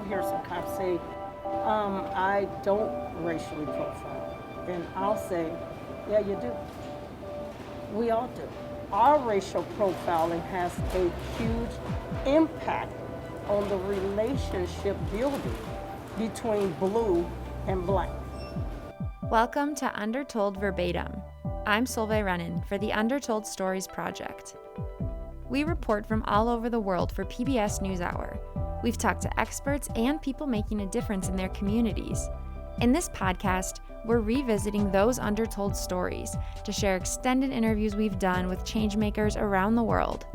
hear some cops say, I don't racially profile. And I'll say, yeah, you do. We all do. Our racial profiling has a huge impact on the relationship building between blue and black. Welcome to Undertold Verbatim. I'm Solveig Rennan for the Undertold Stories Project. We report from all over the world for PBS NewsHour. We've talked to experts and people making a difference in their communities. In this podcast, we're revisiting those undertold stories to share extended interviews we've done with changemakers around the world.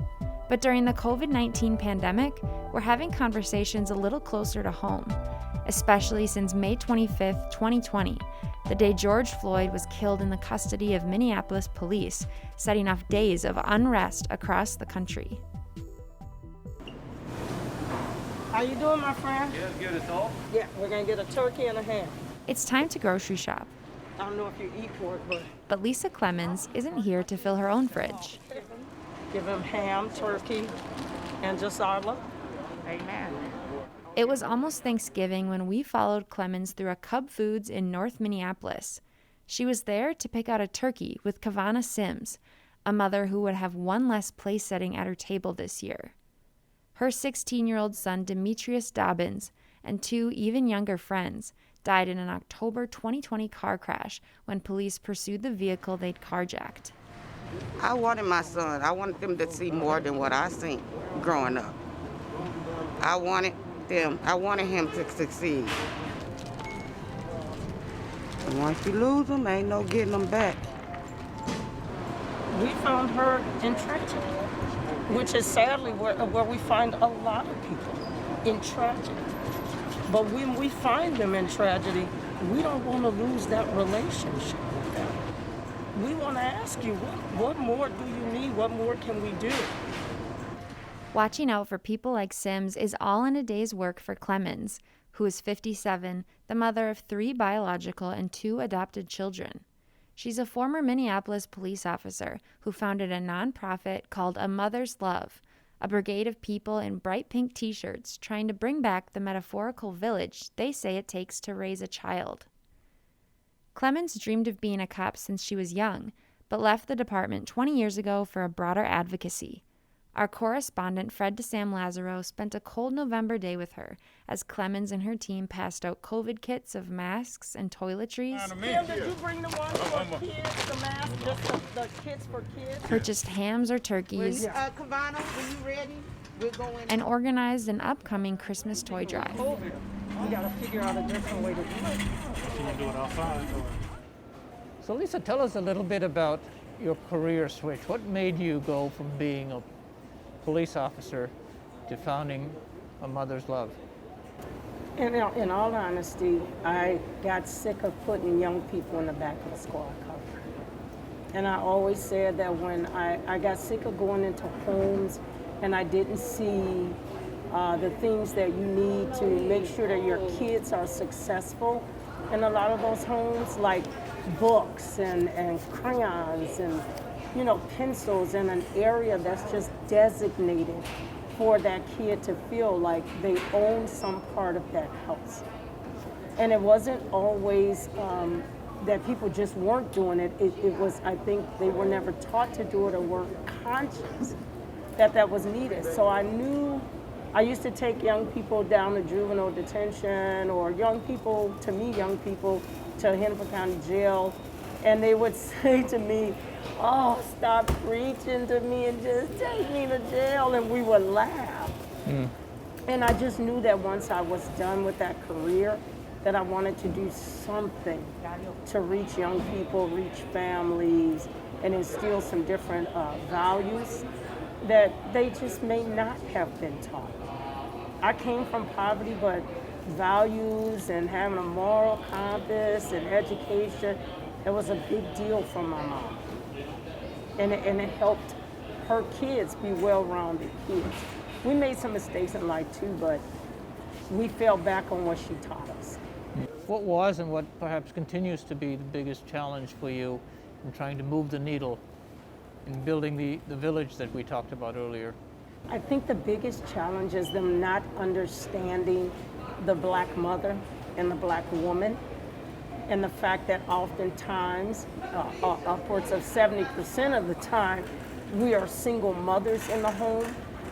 But during the COVID-19 pandemic, we're having conversations a little closer to home, especially since May 25th, 2020, the day George Floyd was killed in the custody of Minneapolis police, setting off days of unrest across the country. How you doing, my friend? Good, it's all? Yeah, we're gonna get a turkey and a ham. It's time to grocery shop. I don't know if you eat pork, But Lisa Clemons isn't here to fill her own fridge. give him ham, turkey, and just our love. Amen. It was almost Thanksgiving when we followed Clemons through a Cub Foods in North Minneapolis. She was there to pick out a turkey with Kavana Sims, a mother who would have one less place setting at her table this year. Her 16-year-old son, Demetrius Dobbins, and two even younger friends died in an October 2020 car crash when police pursued the vehicle they'd carjacked. I wanted my son. I wanted them to see more than what I seen growing up. I wanted him to succeed. And once you lose them, ain't no getting them back. We found her in tragedy, which is sadly where we find a lot of people, in tragedy. But when we find them in tragedy, we don't want to lose that relationship with them. We want to ask you, what more do you need? What more can we do? Watching out for people like Sims is all in a day's work for Clemons, who is 57, the mother of 3 biological and 2 adopted children. She's a former Minneapolis police officer who founded a nonprofit called A Mother's Love, a brigade of people in bright pink t-shirts trying to bring back the metaphorical village they say it takes to raise a child. Clemons dreamed of being a cop since she was young, but left the department 20 years ago for a broader advocacy. Our correspondent, Sam Lazaro, spent a cold November day with her as Clemons and her team passed out COVID kits of masks and toiletries, Kim, did you bring the ones for kids, the masks, just the kits for kids? purchased hams or turkeys, Kavana, when you ready, we're going. and organized an upcoming Christmas toy drive. We gotta figure out a different way to do it. Can you do it outside? So Lisa, tell us a little bit about your career switch. What made you go from being a police officer to founding A Mother's Love? In all honesty, I got sick of putting young people in the back of the squad car. And I always said that when I got sick of going into homes and I didn't see the things that you need to make sure that your kids are successful in a lot of those homes, like books and crayons and pencils in an area that's just designated for that kid to feel like they own some part of that house. And it wasn't always that people just weren't doing it. It was, I think they were never taught to do it or weren't conscious that was needed. So I knew I used to take young people down to juvenile detention or young people to Hennepin County Jail, and they would say to me, "Oh, stop preaching to me and just take me to jail," and we would laugh. And I just knew that once I was done with that career, that I wanted to do something to reach young people, reach families, and instill some different values that they just may not have been taught. I came from poverty, but values and having a moral compass and education, it was a big deal for my mom. And it helped her kids be well-rounded kids. We made some mistakes in life too, but we fell back on what she taught us. What was and what perhaps continues to be the biggest challenge for you in trying to move the needle in building the village that we talked about earlier? I think the biggest challenge is them not understanding the black mother and the black woman, and the fact that oftentimes, upwards of 70% of the time, we are single mothers in the home.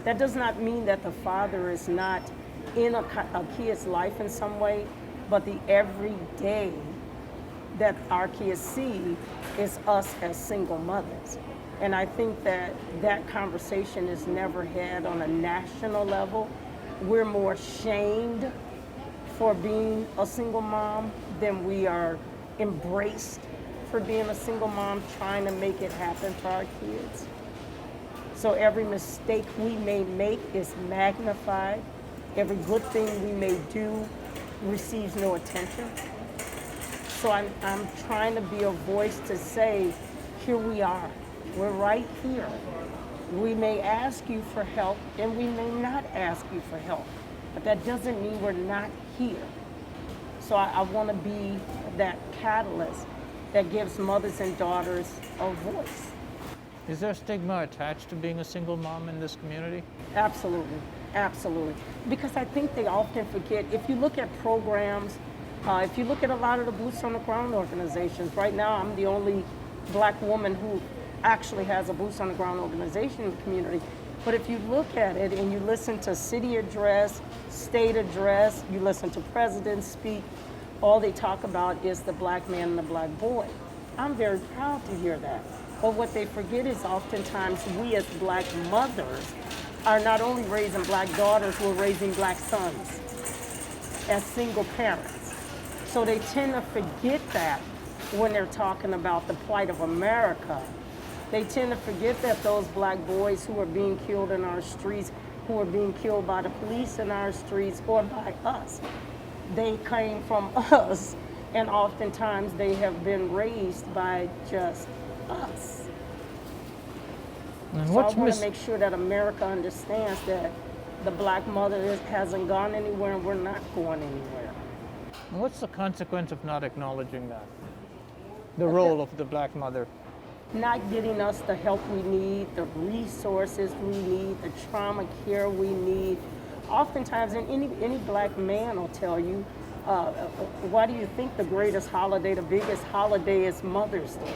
That does not mean that the father is not in a kid's life in some way, but the everyday that our kids see is us as single mothers. And I think that that conversation is never had on a national level. We're more shamed for being a single mom than we are embraced for being a single mom, trying to make it happen for our kids. So every mistake we may make is magnified. Every good thing we may do receives no attention. So I'm trying to be a voice to say, here we are. We're right here. We may ask you for help and we may not ask you for help, but that doesn't mean we're not here. So I want to be that catalyst that gives mothers and daughters a voice. Is there stigma attached to being a single mom in this community? Absolutely, absolutely. Because I think they often forget, if you look at programs, if you look at a lot of the boots on the ground organizations, right now I'm the only black woman who actually has a boots on the ground organization in the community. But if you look at it and you listen to city address, state address, you listen to presidents speak, all they talk about is the black man and the black boy. I'm very proud to hear that. But what they forget is oftentimes we as black mothers are not only raising black daughters, we're raising black sons as single parents. So they tend to forget that when they're talking about the plight of America. They tend to forget that those black boys who are being killed in our streets, who are being killed by the police in our streets or by us, they came from us, and oftentimes they have been raised by just us. And So what's I want to make sure that America understands that the black mother hasn't gone anywhere and we're not going anywhere. What's the consequence of not acknowledging that? The role of the black mother? Not getting us the help we need, the resources we need, the trauma care we need. Oftentimes, and any black man will tell you, why do you think the greatest holiday, the biggest holiday is Mother's Day?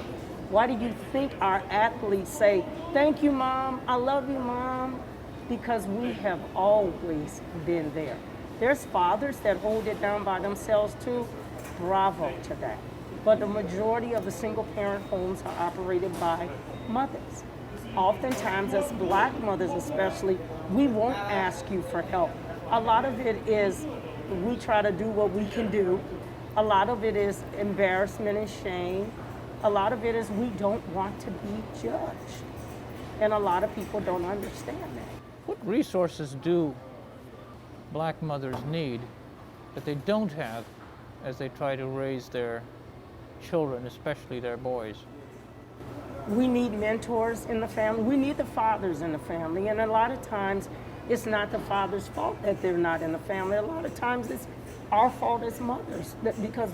Why do you think our athletes say, thank you, Mom, I love you, Mom? Because we have always been there. There's fathers that hold it down by themselves too. Bravo to that. But the majority of the single parent homes are operated by mothers. Oftentimes, as black mothers especially, we won't ask you for help. A lot of it is we try to do what we can do. A lot of it is embarrassment and shame. A lot of it is we don't want to be judged. And a lot of people don't understand that. What resources do black mothers need that they don't have as they try to raise their children, especially their boys? We need mentors in the family. We need the fathers in the family. And a lot of times, it's not the father's fault that they're not in the family. A lot of times, it's our fault as mothers because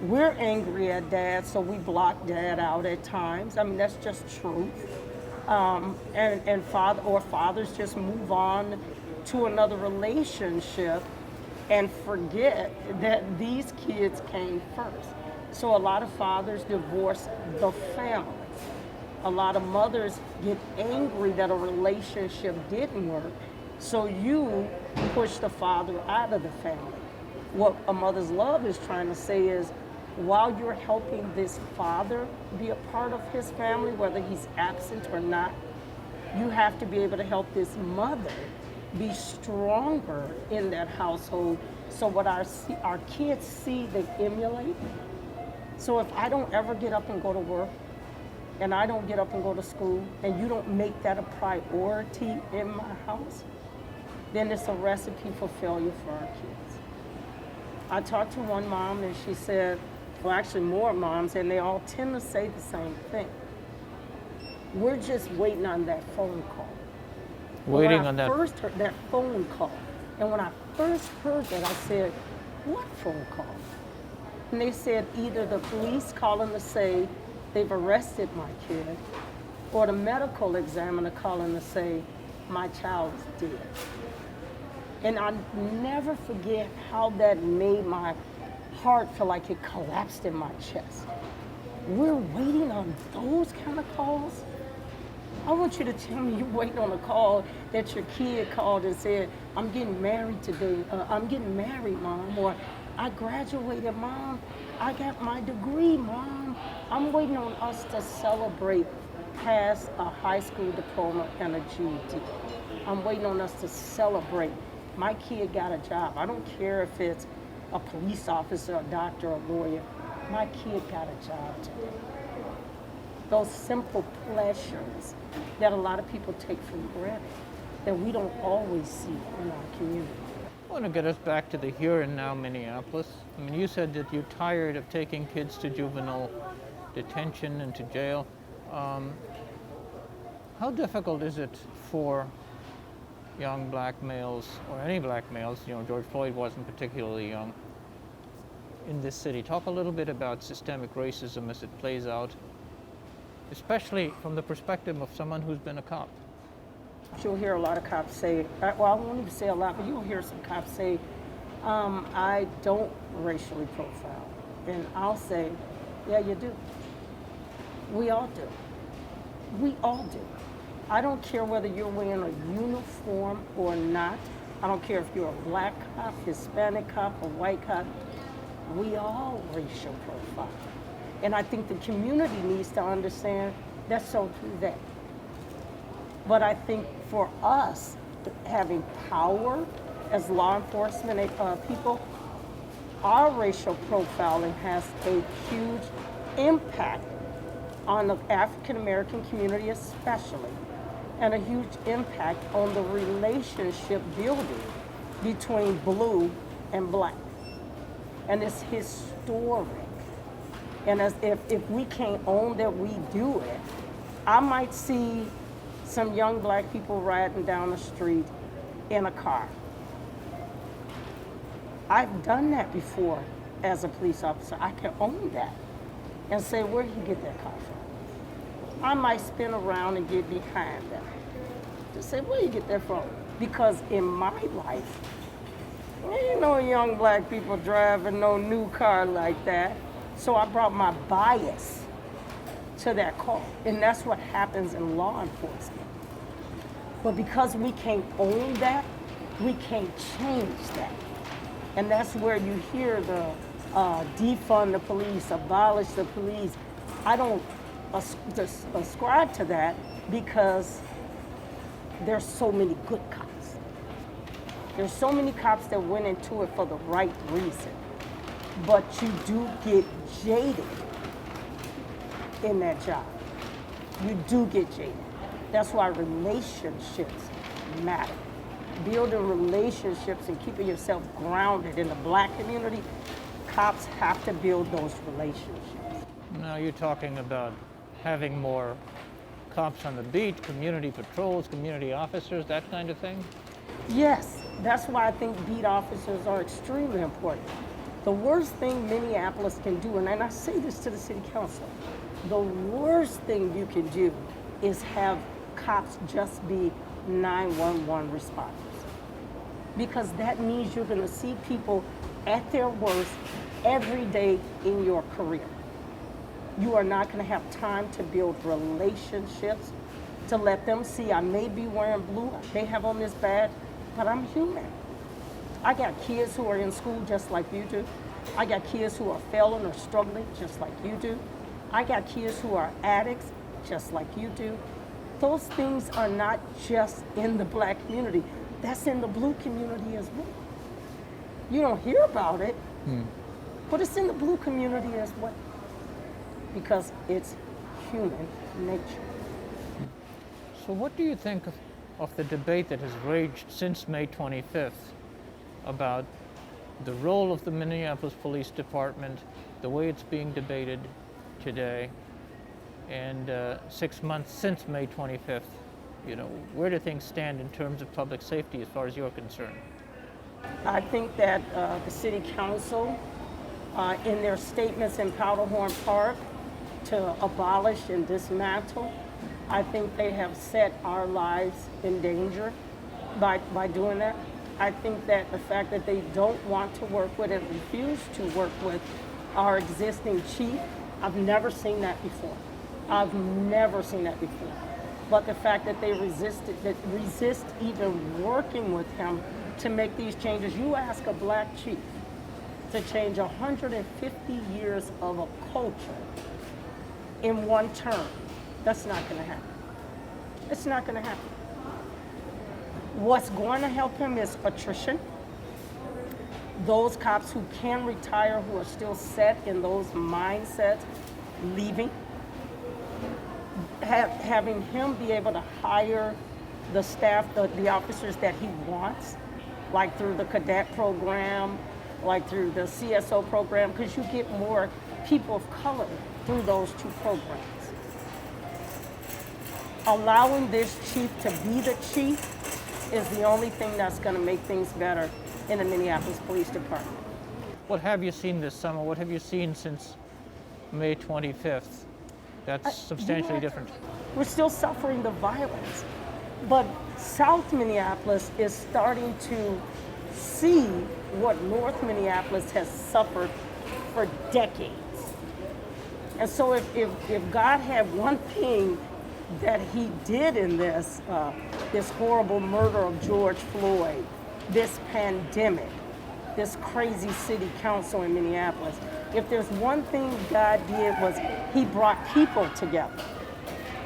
we're angry at dad, so we block dad out at times. I mean, that's just truth. And fathers just move on to another relationship and forget that these kids came first. So a lot of fathers divorce the family. A lot of mothers get angry that a relationship didn't work, so you push the father out of the family. What a mother's love is trying to say is, while you're helping this father be a part of his family, whether he's absent or not, you have to be able to help this mother be stronger in that household. So what our kids see, they emulate. So if I don't ever get up and go to work, and I don't get up and go to school, and you don't make that a priority in my house, then it's a recipe for failure for our kids. I talked to one mom and she said, well, actually more moms, and they all tend to say the same thing. We're just waiting on that phone call. Waiting when on that. I first heard that phone call, and when I first heard that, I said, what phone call? And they said either the police calling to say they've arrested my kid, or the medical examiner calling to say my child is dead. And I never forget how that made my heart feel like it collapsed in my chest. We're waiting on those kind of calls? I want you to tell me you're waiting on a call that your kid called and said, I'm getting married today, I'm getting married, Mom, or I graduated, Mom, I got my degree, Mom. I'm waiting on us to celebrate past a high school diploma and a GED. I'm waiting on us to celebrate. My kid got a job. I don't care if it's a police officer, a doctor, a lawyer. My kid got a job today. Those simple pleasures that a lot of people take for granted, that we don't always see in our community. I want to get us back to the here and now Minneapolis. I mean, you said that you're tired of taking kids to juvenile detention and to jail. How difficult is it for young black males, or any black males, you know, George Floyd wasn't particularly young, in this city? Talk a little bit about systemic racism as it plays out, especially from the perspective of someone who's been a cop. You'll hear a lot of cops say, well, I won't even say a lot, but you'll hear some cops say, I don't racially profile. And I'll say, yeah, you do. We all do. We all do. I don't care whether you're wearing a uniform or not. I don't care if you're a black cop, Hispanic cop, a white cop. We all racial profile. And I think the community needs to understand that's so true that. But I think for us, having power as law enforcement people, our racial profiling has a huge impact on the African American community especially, and a huge impact on the relationship building between blue and black. And it's historic. And as if we can't own that we do it, I might see some young black people riding down the street in a car. I've done that before as a police officer. I can own that and say, where'd you get that car from? I might spin around and get behind them to say, where you get that from? Because in my life, ain't no young black people driving no new car like that. So I brought my bias to that car. And that's what happens in law enforcement. But because we can't own that, we can't change that. And that's where you hear the defund the police, abolish the police. I don't ascribe to that because there's so many good cops. There's so many cops that went into it for the right reason. But you do get jaded in that job. You do get jaded. That's why relationships matter. Building relationships and keeping yourself grounded in the black community, cops have to build those relationships. Now you're talking about having more cops on the beat, community patrols, community officers, that kind of thing? Yes, that's why I think beat officers are extremely important. The worst thing Minneapolis can do, and I say this to the city council, the worst thing you can do is have cops just be 911 responders. Because that means you're gonna see people at their worst every day in your career. You are not gonna have time to build relationships, to let them see I may be wearing blue, I may have on this badge, but I'm human. I got kids who are in school just like you do. I got kids who are failing or struggling just like you do. I got kids who are addicts just like you do. Those things are not just in the black community. That's in the blue community as well. You don't hear about it, but it's in the blue community as well. Because it's human nature. So what do you think of the debate that has raged since May 25th about the role of the Minneapolis Police Department, the way it's being debated today, and 6 months since May 25th? You know, where do things stand in terms of public safety as far as you're concerned? I think that the city council, in their statements in Powderhorn Park to abolish and dismantle, I think they have set our lives in danger by doing that. I think that the fact that they don't want to work with and refuse to work with our existing chief, I've never seen that before. I've never seen that before. But the fact that they resist even working with him to make these changes. You ask a black chief to change 150 years of a culture in one term. That's not going to happen. It's not going to happen. What's going to help him is attrition. Those cops who can retire, who are still set in those mindsets, leaving. Having him be able to hire the staff, the officers that he wants, like through the cadet program, like through the CSO program, because you get more people of color through those two programs. Allowing this chief to be the chief is the only thing that's going to make things better in the Minneapolis Police Department. What have you seen this summer? What have you seen since May 25th? That's substantially different. We're still suffering the violence, but South Minneapolis is starting to see what North Minneapolis has suffered for decades. And so if God had one thing that he did in this horrible murder of George Floyd, this pandemic, this crazy city council in Minneapolis, if there's one thing God did was he brought people together.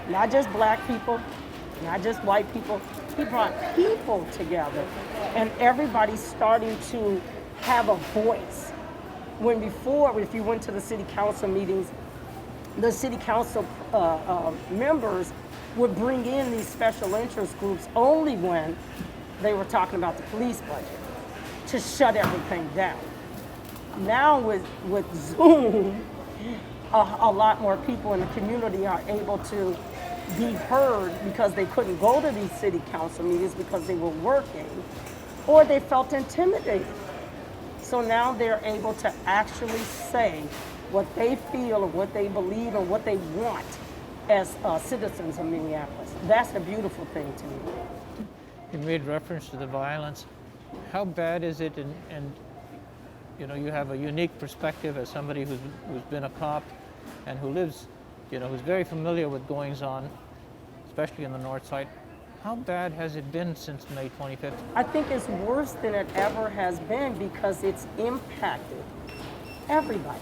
Not just black people, not just white people, he brought people together. And everybody's starting to have a voice. When before, if you went to the city council meetings, the city council members would bring in these special interest groups only when they were talking about the police budget to shut everything down. Now with Zoom, a lot more people in the community are able to be heard because they couldn't go to these city council meetings because they were working, or they felt intimidated. So now they're able to actually say what they feel and what they believe and what they want as citizens of Minneapolis. That's a beautiful thing to me. You made reference to the violence. How bad is it? And you know, you have a unique perspective as somebody who's been a cop and who lives, who's very familiar with goings on, especially in the north side. How bad has it been since May 25th? I think it's worse than it ever has been because it's impacted everybody.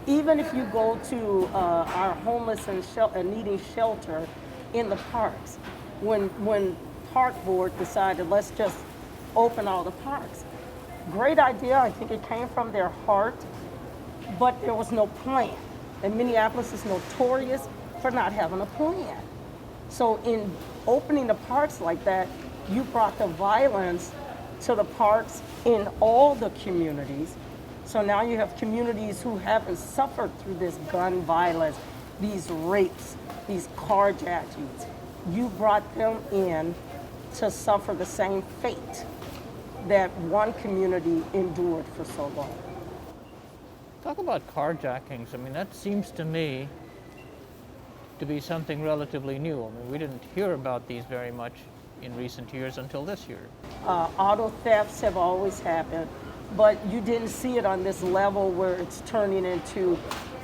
Even if you go to our homeless and needing shelter in the parks, when Park Board decided let's just open all the parks. Great idea, I think it came from their heart, but there was no plan. And Minneapolis is notorious for not having a plan. So in opening the parks like that, you brought the violence to the parks in all the communities. So now you have communities who haven't suffered through this gun violence, these rapes, these carjackings. You brought them in to suffer the same fate that one community endured for so long. Talk about carjackings. I mean, that seems to me to be something relatively new. I mean, we didn't hear about these very much in recent years until this year. Auto thefts have always happened, but you didn't see it on this level where it's turning into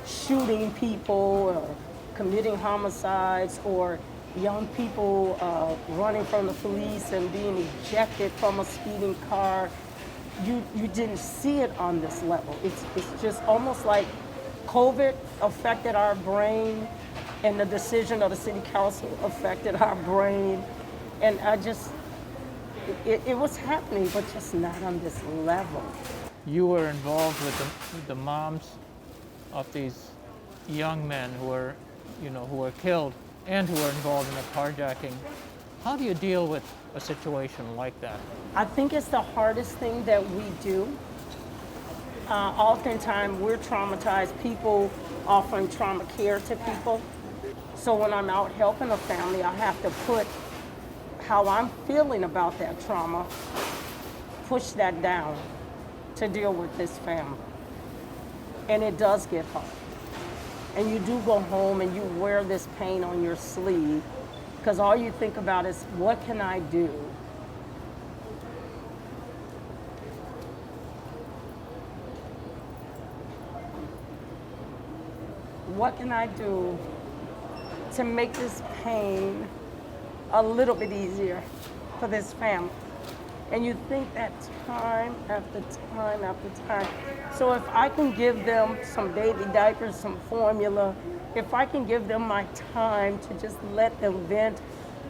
shooting people or committing homicides or young people running from the police and being ejected from a speeding car. You didn't see it on this level. It's just almost like COVID affected our brain and the decision of the city council affected our brain. And it was happening, but just not on this level. You were involved with the moms of these young men who were killed and who were involved in a carjacking. How do you deal with a situation like that? I think it's the hardest thing that we do. Oftentimes we're traumatized, people offering trauma care to people. So when I'm out helping a family, I have to put how I'm feeling about that trauma, push that down to deal with this family. And it does get hard. And you do go home and you wear this pain on your sleeve because all you think about is, what can I do what can I do to make this pain a little bit easier for this family? And you think that time after time after time. So if I can give them some baby diapers, some formula, if I can give them my time to just let them vent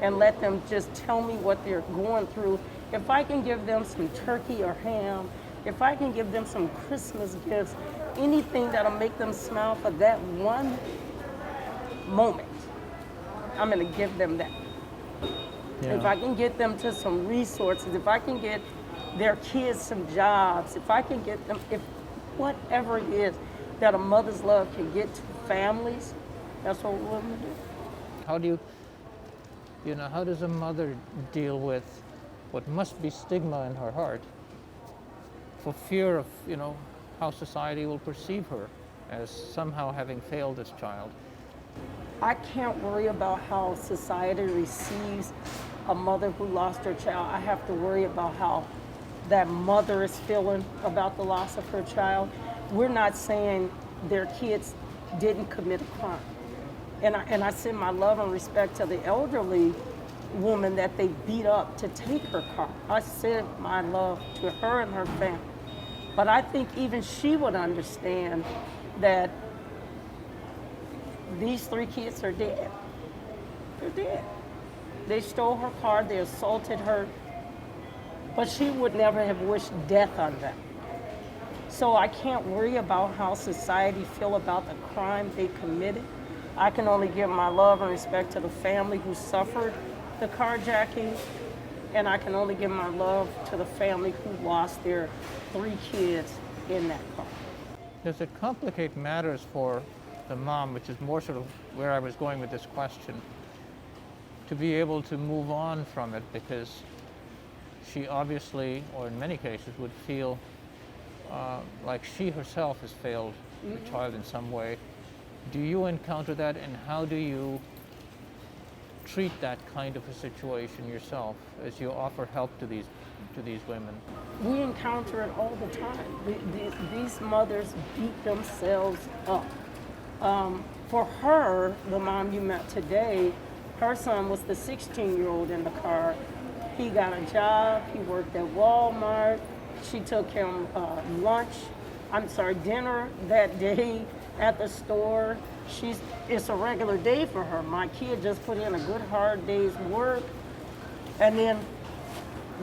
and let them just tell me what they're going through, if I can give them some turkey or ham, if I can give them some Christmas gifts, anything that'll make them smile for that one moment, I'm gonna give them that. Yeah. If I can get them to some resources, if I can get their kids some jobs, if I can get them, if whatever it is that a mother's love can get to families, that's what we're going to do. How do how does a mother deal with what must be stigma in her heart for fear of, how society will perceive her as somehow having failed this child? I can't worry about how society receives a mother who lost her child. I have to worry about how that mother is feeling about the loss of her child. We're not saying their kids didn't commit a crime. And I send my love and respect to the elderly woman that they beat up to take her car. I send my love to her and her family. But I think even she would understand that these 3 kids are dead. They're dead. They stole her car, they assaulted her, but she would never have wished death on them. So I can't worry about how society feel about the crime they committed. I can only give my love and respect to the family who suffered the carjacking, and I can only give my love to the family who lost their 3 kids in that car. Does it complicate matters for the mom, which is more sort of where I was going with this question, to be able to move on from it, because she obviously, or in many cases, would feel like she herself has failed the child in some way. Do you encounter that, and how do you treat that kind of a situation yourself as you offer help to these women? We encounter it all the time. These mothers beat themselves up. For her, the mom you met today, her son was the 16-year-old in the car. He got a job, he worked at Walmart. She took him dinner that day at the store. It's a regular day for her. My kid just put in a good hard day's work, and then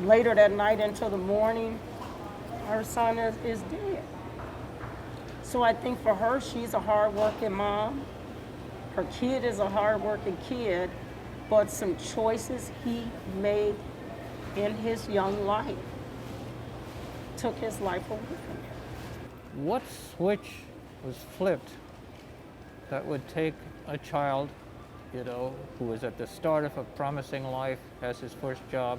later that night into the morning, her son is dead. So I think for her, she's a hard-working mom. Her kid is a hard-working kid, but some choices he made in his young life took his life away from him. What switch was flipped that would take a child, who is at the start of a promising life, has his first job,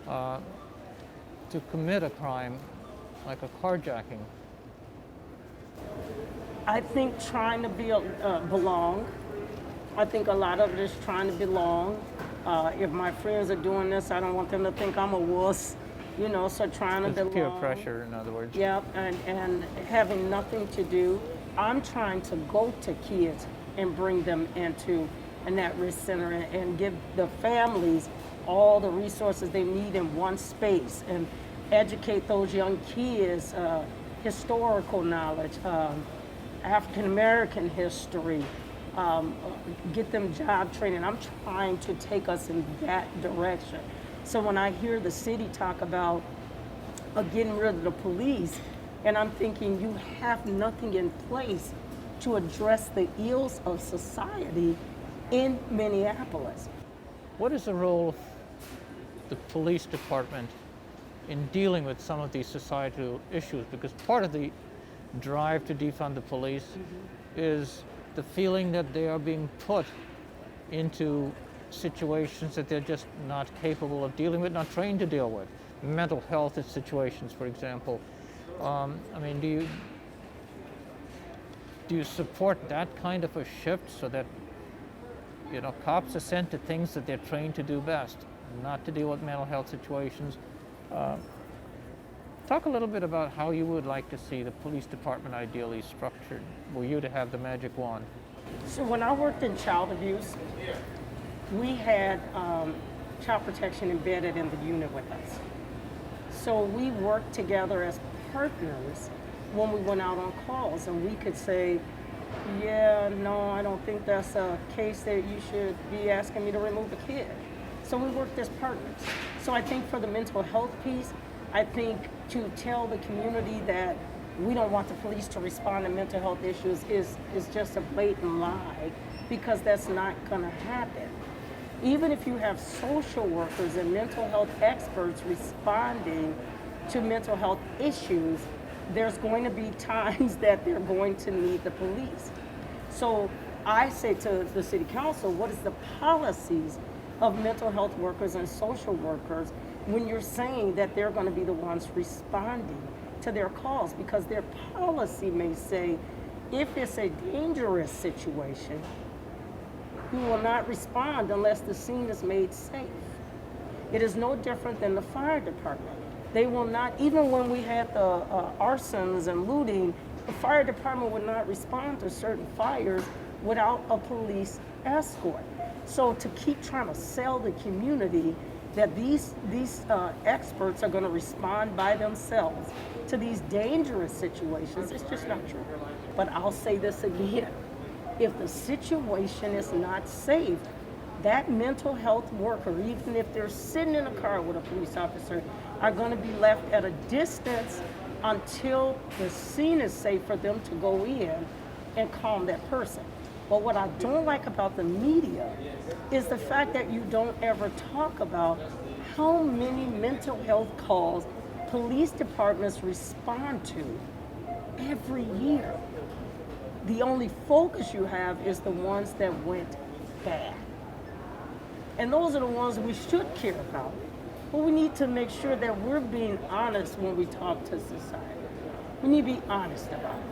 to commit a crime like a carjacking? I think trying to belong. I think a lot of it is trying to belong. If my friends are doing this, I don't want them to think I'm a wuss, so trying to belong. Peer pressure, in other words. Yep, and having nothing to do. I'm trying to go to kids and bring them into an at-risk center and give the families all the resources they need in one space and educate those young kids, historical knowledge, African American history, get them job training. I'm trying to take us in that direction. So when I hear the city talk about getting rid of the police, and I'm thinking you have nothing in place to address the ills of society in Minneapolis. What is the role of the police department in dealing with some of these societal issues? Because part of the drive to defund the police is the feeling that they are being put into situations that they're just not capable of dealing with, not trained to deal with. Mental health situations, for example. Do you support that kind of a shift so that cops are sent to things that they're trained to do best, not to deal with mental health situations? Talk a little bit about how you would like to see the police department ideally structured, were you to have the magic wand. So when I worked in child abuse, we had child protection embedded in the unit with us. So we worked together as partners when we went out on calls, and we could say, yeah, no, I don't think that's a case that you should be asking me to remove a kid. So we worked as partners. So I think for the mental health piece, I think to tell the community that we don't want the police to respond to mental health issues is just a blatant lie, because that's not gonna happen. Even if you have social workers and mental health experts responding to mental health issues, there's going to be times that they're going to need the police. So I say to the city council, what is the policies of mental health workers and social workers when you're saying that they're going to be the ones responding to their calls? Because their policy may say, if it's a dangerous situation, you will not respond unless the scene is made safe. It is no different than the fire department. They will not, even when we had the arsons and looting, the fire department would not respond to certain fires without a police escort. So to keep trying to sell the community that these experts are going to respond by themselves to these dangerous situations, it's just not true. But I'll say this again. If the situation is not safe, that mental health worker, even if they're sitting in a car with a police officer, are going to be left at a distance until the scene is safe for them to go in and calm that person. But what I don't like about the media is the fact that you don't ever talk about how many mental health calls police departments respond to every year. The only focus you have is the ones that went bad. And those are the ones we should care about. But we need to make sure that we're being honest when we talk to society. We need to be honest about it.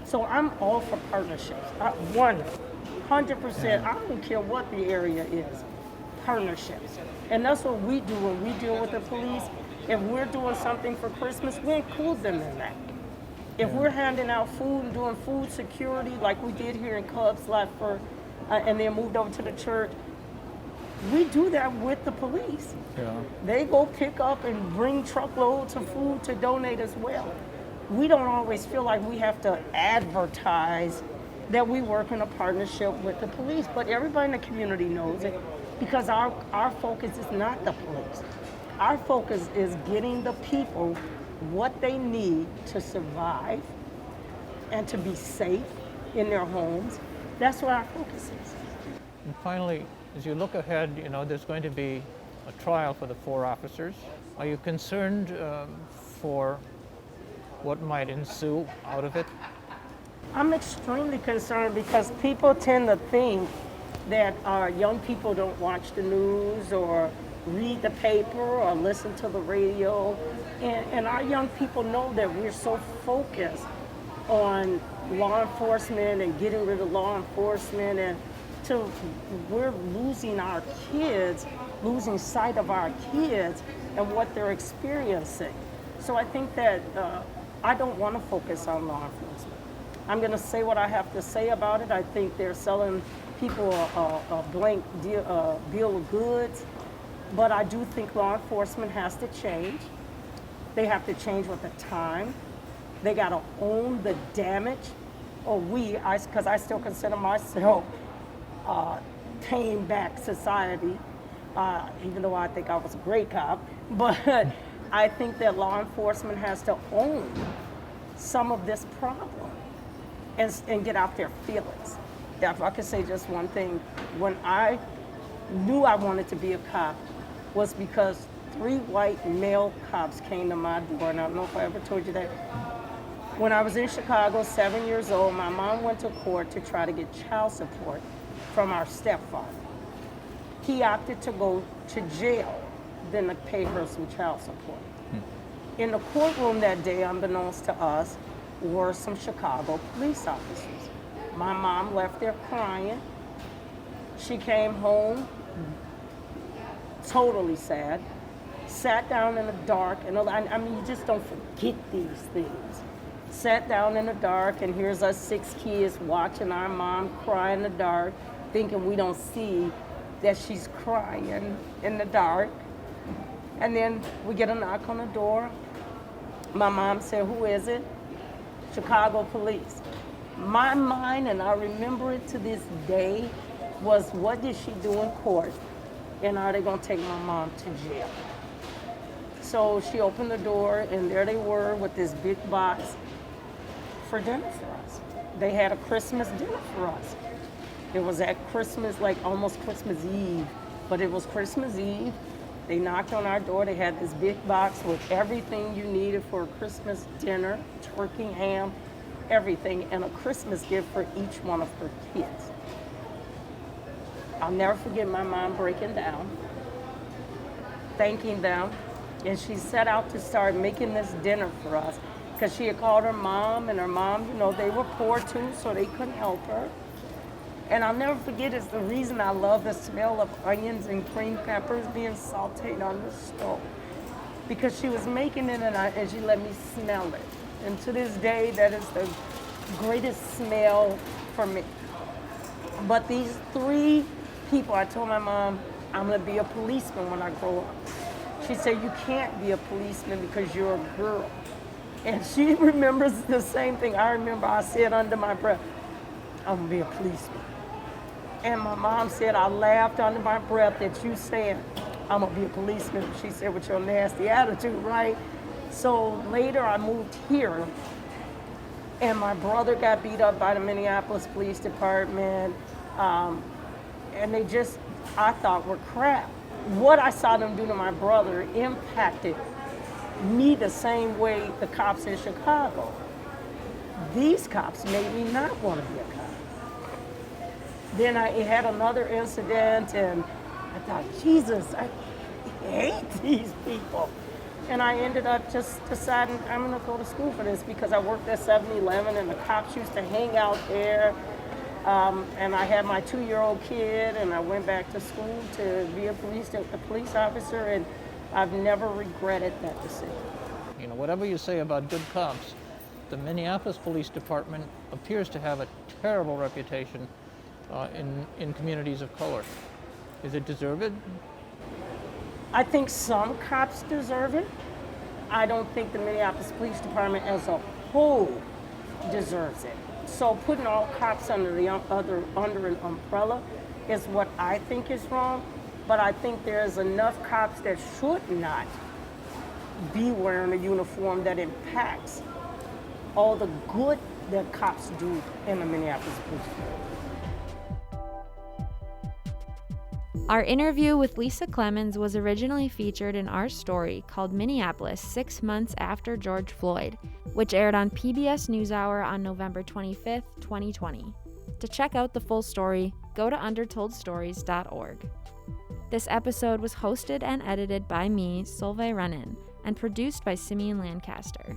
So I'm all for partnerships. 100%. I don't care what the area is. Partnerships. And that's what we do when we deal with the police. If we're doing something for Christmas, we include them in that. If we're handing out food and doing food security like we did here in Cubs Lot and then moved over to the church, we do that with the police. Yeah. They go pick up and bring truckloads of food to donate as well. We don't always feel like we have to advertise that we work in a partnership with the police, but everybody in the community knows it, because our focus is not the police. Our focus is getting the people what they need to survive and to be safe in their homes. That's what our focus is. And finally, as you look ahead, there's going to be a trial for the 4 officers. Are you concerned for what might ensue out of it? I'm extremely concerned because people tend to think that our young people don't watch the news or read the paper or listen to the radio. And our young people know that we're so focused on law enforcement and getting rid of law enforcement, and we're losing our kids, losing sight of our kids and what they're experiencing. So I think that I don't want to focus on law enforcement. I'm going to say what I have to say about it. I think they're selling people a blank bill of goods, but I do think law enforcement has to change. They have to change with the time. They got to own the damage, or because I still consider myself paying back society, even though I think I was a great cop. But I think that law enforcement has to own some of this problem and get out their feelings. If I could say just one thing, when I knew I wanted to be a cop was because 3 white male cops came to my door, and I don't know if I ever told you that. When I was in Chicago, 7 years old, my mom went to court to try to get child support from our stepfather. He opted to go to jail than to pay her some child support. In the courtroom that day, unbeknownst to us, were some Chicago police officers. My mom left there crying. She came home totally sad. Sat down in the dark, and I mean, you just don't forget these things. Sat down in the dark, and here's us 6 kids watching our mom cry in the dark, thinking we don't see that she's crying in the dark. And then we get a knock on the door. My mom said, "Who is it?" "Chicago police." My mind, and I remember it to this day, was what did she do in court? And are they gonna take my mom to jail? So she opened the door, and there they were with this big box for dinner for us. They had a Christmas dinner for us. It was at Christmas, like almost Christmas Eve, but it was Christmas Eve. They knocked on our door. They had this big box with everything you needed for a Christmas dinner, turkey, ham, everything, and a Christmas gift for each one of her kids. I'll never forget my mom breaking down, thanking them, and she set out to start making this dinner for us because she had called her mom, and her mom, you know, they were poor too, so they couldn't help her. And I'll never forget, it's the reason I love the smell of onions and green peppers being sauteed on the stove, because she was making it and she let me smell it. And to this day, that is the greatest smell for me. But these 3 people, I told my mom, I'm gonna be a policeman when I grow up. She said, "You can't be a policeman because you're a girl." And she remembers the same thing. I remember I said under my breath, "I'm gonna be a policeman." And my mom said, "I laughed under my breath at you saying, I'm gonna be a policeman." She said, "With your nasty attitude, right?" So later I moved here, and my brother got beat up by the Minneapolis Police Department, and they just, I thought, were crap. What I saw them do to my brother impacted me the same way the cops in Chicago. These cops made me not want to be a cop. Then I had another incident, and I thought, Jesus, I hate these people. And I ended up just deciding I'm gonna go to school for this because I worked at 7-Eleven and the cops used to hang out there. And I had my 2-year-old kid, and I went back to school to be a police officer, and I've never regretted that decision. You know, whatever you say about good cops, the Minneapolis Police Department appears to have a terrible reputation in communities of color. Is it deserved? I think some cops deserve it. I don't think the Minneapolis Police Department as a whole deserves it. So putting all cops under an umbrella is what I think is wrong. But I think there's enough cops that should not be wearing a uniform that impacts all the good that cops do in the Minneapolis Police Department. Our interview with Lisa Clemons was originally featured in our story called Minneapolis 6 Months After George Floyd, which aired on PBS NewsHour on November 25th, 2020. To check out the full story, go to undertoldstories.org. This episode was hosted and edited by me, Solveig Rennan, and produced by Simeon Lancaster.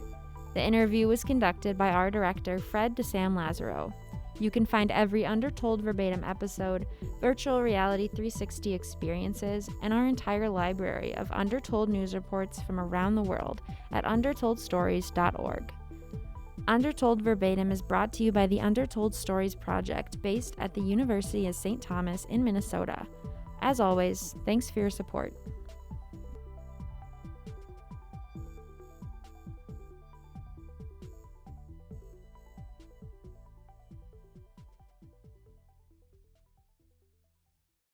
The interview was conducted by our director, Fred de Sam Lazaro. You can find every Undertold Verbatim episode, virtual reality 360 experiences, and our entire library of Undertold news reports from around the world at undertoldstories.org. Undertold Verbatim is brought to you by the Undertold Stories Project based at the University of St. Thomas in Minnesota. As always, thanks for your support.